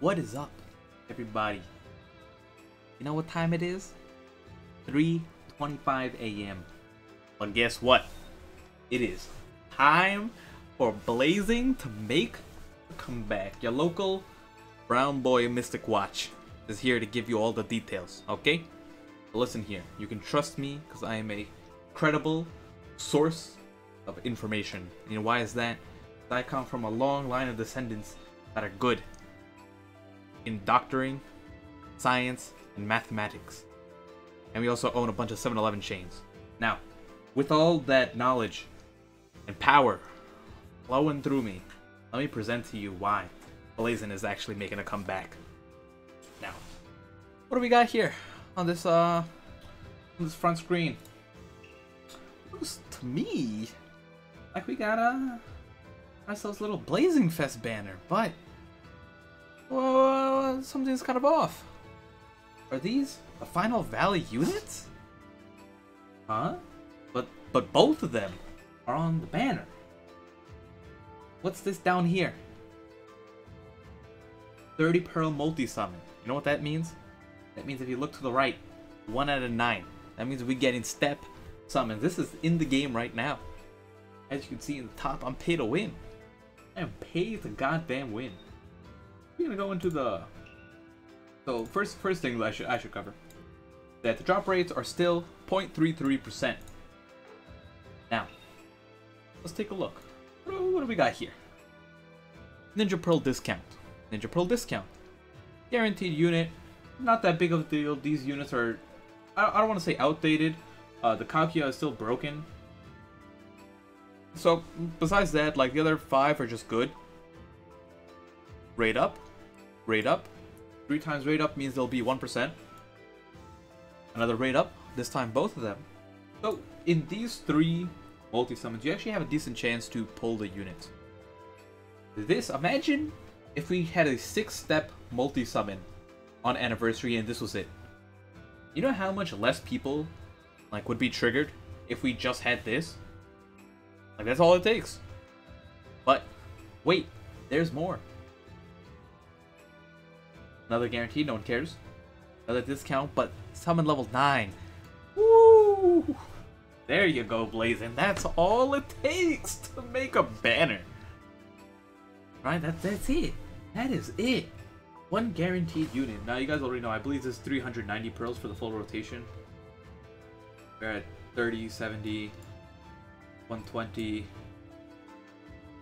What is up, everybody? You know what time it is? 3:25 a.m. Well, guess what? It is time for Blazing to make a comeback. Your local brown boy Mystic Watch is here to give you all the details, okay? But listen here, you can trust me because I am a credible source of information. You know why is that? I come from a long line of descendants that are good in doctoring, science, and mathematics. And we also own a bunch of 7-Eleven chains. Now, with all that knowledge and power flowing through me, let me present to you why Blazing is actually making a comeback. Now, what do we got here on this front screen? Looks to me like we got ourselves a little Blazing Fest banner, but whoa, something's kind of off. Are these the Final Valley units? Huh? But both of them are on the banner. What's this down here? 30 Pearl Multi-Summon. You know what that means? That means if you look to the right, 1 out of 9. That means we're getting step summons. This is in the game right now. As you can see in the top, I'm paid to win. I am paid to goddamn win. We're gonna go into the... So first thing I should cover. That the drop rates are still 0.33%. Now, let's take a look. What do we got here? Ninja Pearl discount. Ninja Pearl discount. Guaranteed unit. Not that big of a deal. These units are... I don't want to say outdated. The Kaguya is still broken. So, besides that, like, the other 5 are just good. Rate up. Rate up. 3 times rate up means there'll be 1%. Another rate up. This time both of them. So, in these 3 multi-summons, you actually have a decent chance to pull the unit. This, imagine if we had a 6-step multi-summon on Anniversary and this was it. You know how much less people, like, would be triggered if we just had this? Like, that's all it takes. But, wait, there's more. Another guarantee, no one cares. Another discount, but summon level 9. Woo! There you go, Blazing. That's all it takes to make a banner. Right, that's it. That is it. 1 guaranteed unit. Now, you guys already know, I believe this is 390 pearls for the full rotation. We're at 30, 70, 120,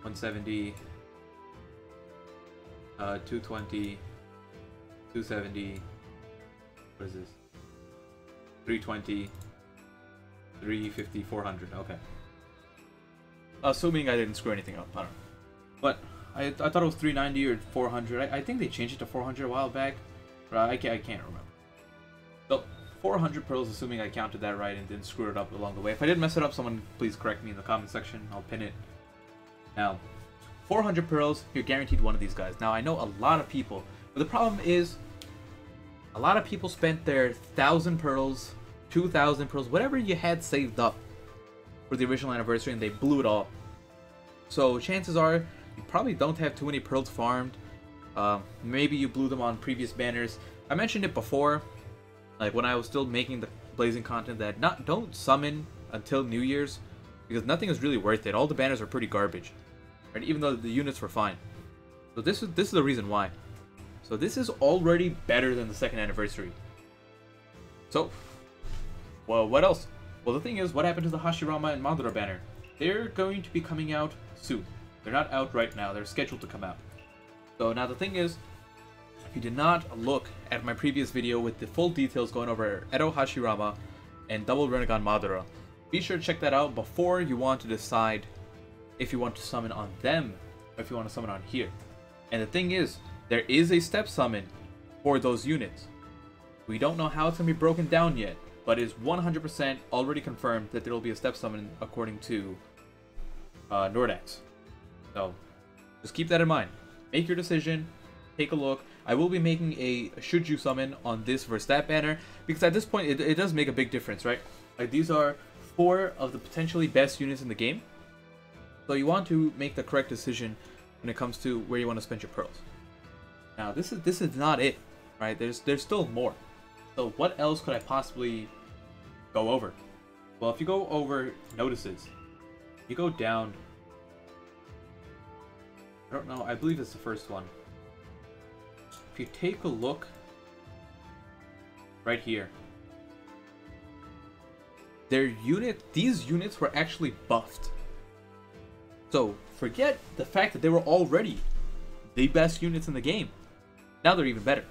170, 220, 270, what is this? 320, 350, 400, okay. Assuming I didn't screw anything up, I don't know. But I thought it was 390 or 400. I think they changed it to 400 a while back, but I can't remember. So 400 pearls, assuming I counted that right and didn't screw it up along the way. If I did mess it up, someone please correct me in the comment section. I'll pin it. Now, 400 pearls, you're guaranteed one of these guys. Now, I know a lot of people, but the problem is a lot of people spent their 1,000 pearls, 2,000 pearls, whatever you had saved up for the original Anniversary, and they blew it all. So chances are you probably don't have too many pearls farmed. Maybe you blew them on previous banners. I mentioned it before, like when I was still making the Blazing content, that don't summon until New Year's because nothing is really worth it. All the banners are pretty garbage, right? Even though the units were fine. So this is the reason why. So this is already better than the 2nd Anniversary. So, well, what else? Well, the thing is, what happened to the Hashirama and Madara banner? They're going to be coming out soon. They're not out right now. They're scheduled to come out. So now the thing is, if you did not look at my previous video with the full details going over Edo Hashirama and Double Renegon Madara, be sure to check that out before you want to decide if you want to summon on them or if you want to summon on here. And the thing is, there is a step summon for those units. We don't know how it's going to be broken down yet, but it is 100% already confirmed that there will be a step summon according to Nordax. So, just keep that in mind. Make your decision. Take a look. I will be making a should you summon on this versus that banner, because at this point it does make a big difference, right? Like, these are 4 of the potentially best units in the game. So you want to make the correct decision when it comes to where you want to spend your pearls. Now this is not it, right? There's still more. So what else could I possibly go over? Well, if you go over notices, you go down. I don't know. I believe it's the first one. If you take a look right here, these units were actually buffed. So forget the fact that they were already the best units in the game. Now they're even better.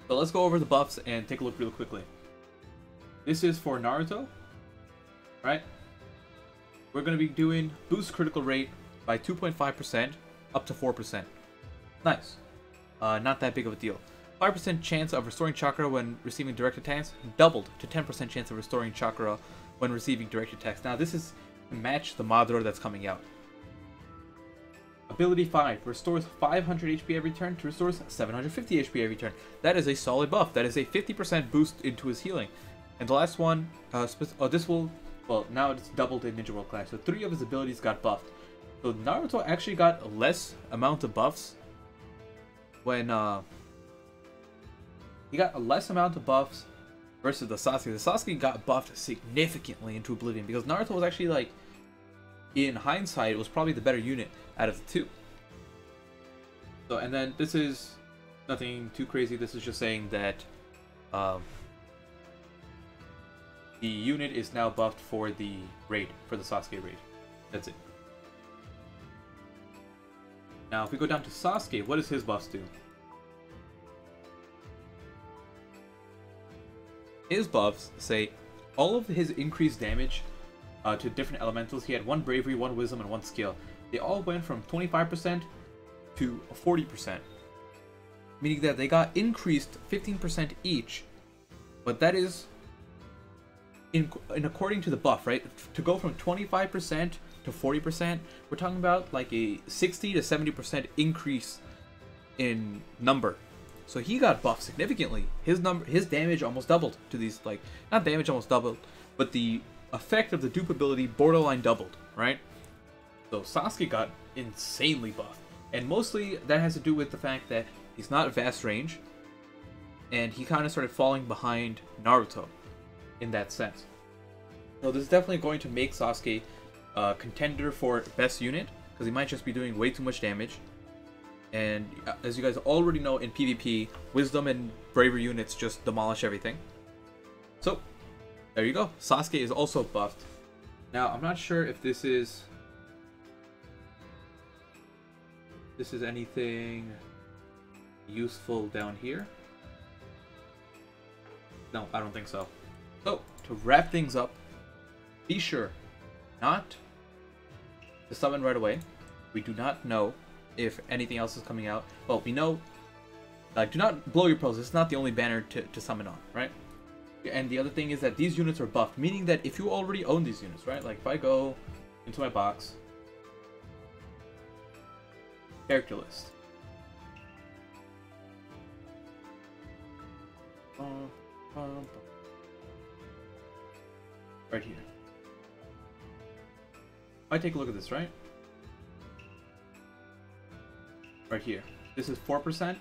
So let's go over the buffs and take a look real quickly. This is for Naruto, right? We're going to be doing boost critical rate by 2.5% up to 4%. Nice. Not that big of a deal. 5% chance of restoring chakra when receiving direct attacks, doubled to 10% chance of restoring chakra when receiving direct attacks. Now this is to match the Madara that's coming out. Ability 5 restores 500 HP every turn to restores 750 HP every turn. That is a solid buff. That is a 50% boost into his healing. And the last one, this will, well, now it's doubled in Ninja World Clash. So 3 of his abilities got buffed. So Naruto actually got less amount of buffs when he got a less amount of buffs versus the Sasuke. The Sasuke got buffed significantly into Oblivion because Naruto was actually, like, in hindsight, it was probably the better unit out of the two. So, and then this is nothing too crazy. This is just saying that the unit is now buffed for the raid, for the Sasuke raid. That's it. Now, if we go down to Sasuke, what does his buffs do? His buffs say all of his increased damage to different elementals. He had 1 bravery, 1 wisdom, and 1 skill. They all went from 25% to 40%. Meaning that they got increased 15% each. But that is in according to the buff, right? To go from 25% to 40%, we're talking about like a 60 to 70% increase in number. So he got buffed significantly. His damage almost doubled to these, like, not damage almost doubled, but the effect of the dupe ability borderline doubled, right? So Sasuke got insanely buffed. And mostly that has to do with the fact that he's not vast range, and he kind of started falling behind Naruto in that sense. So this is definitely going to make Sasuke a contender for best unit, because he might just be doing way too much damage. And as you guys already know, in PvP, wisdom and bravery units just demolish everything. So there you go. Sasuke is also buffed. Now, I'm not sure if this is anything useful down here. No, I don't think so. So, to wrap things up, be sure not to summon right away. We do not know if anything else is coming out. Well, we know, do not blow your pearls. It's not the only banner to summon on, right? And the other thing is that these units are buffed, meaning that if you already own these units, right? Like if I go into my box, character list. Right here. If I take a look at this, right? Right here. This is 4%.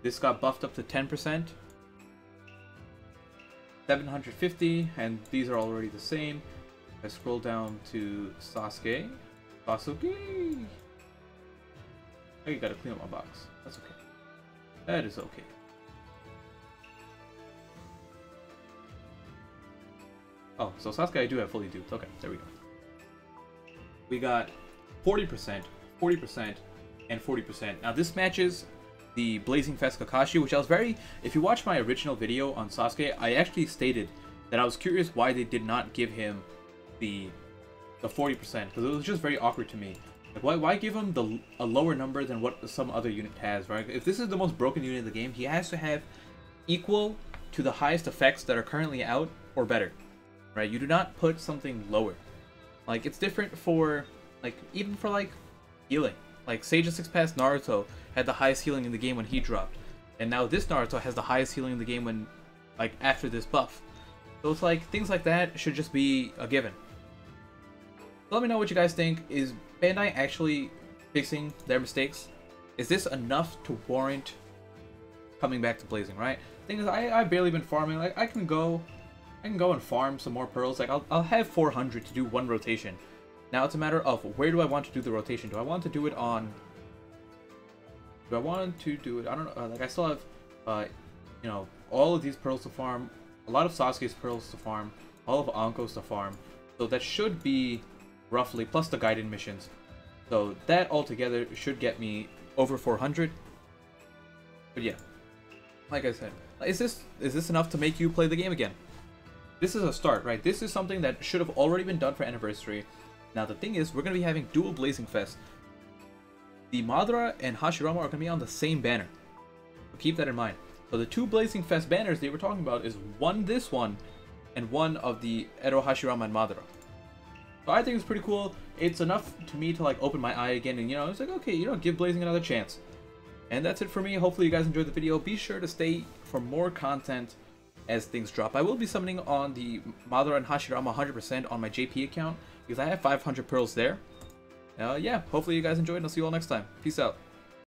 This got buffed up to 10%. 750, and these are already the same. I scroll down to Sasuke. Sasuke! Oh, you gotta clean up my box. That's okay. That is okay. Oh, so Sasuke I do have fully duped. Okay, there we go. We got 40%, 40%, and 40%. Now this matches the Blazing Fest Kakashi, which I was very... If you watch my original video on Sasuke, I actually stated that I was curious why they did not give him the 40%, because it was just very awkward to me. Like, why give him a lower number than what some other unit has, right? If this is the most broken unit in the game, he has to have equal to the highest effects that are currently out or better, right? You do not put something lower. Like, it's different for, like, even for, like, healing. Like, Sage of Six Paths Naruto had the highest healing in the game when he dropped. And now this Naruto has the highest healing in the game when, like, after this buff. So it's like, things like that should just be a given. So let me know what you guys think. Is Bandai actually fixing their mistakes? Is this enough to warrant coming back to Blazing, right? Thing is, I've barely been farming. Like, I can go and farm some more pearls. Like, I'll have 400 to do one rotation. Now it's a matter of where do I want to do the rotation? Do I want to do it on... Do I want to do it... I don't know. Like, I still have, you know, all of these pearls to farm. A lot of Sasuke's pearls to farm. All of Anko's to farm. So that should be roughly, plus the guided missions. So that altogether should get me over 400. But yeah, like I said, is this enough to make you play the game again? This is a start, right? This is something that should have already been done for Anniversary. Now the thing is, we're going to be having dual Blazing Fest. The Madara and Hashirama are going to be on the same banner. So keep that in mind. So the two Blazing Fest banners they were talking about is one this one, and one of the Ero, Hashirama, and Madara. So I think it's pretty cool. It's enough to me to like open my eye again, and you know, it's like, okay, you know, give Blazing another chance. And that's it for me. Hopefully you guys enjoyed the video. Be sure to stay for more content as things drop. I will be summoning on the Madara and Hashirama 100% on my JP account because I have 500 pearls there. Yeah, hopefully you guys enjoyed, and I'll see you all next time. Peace out.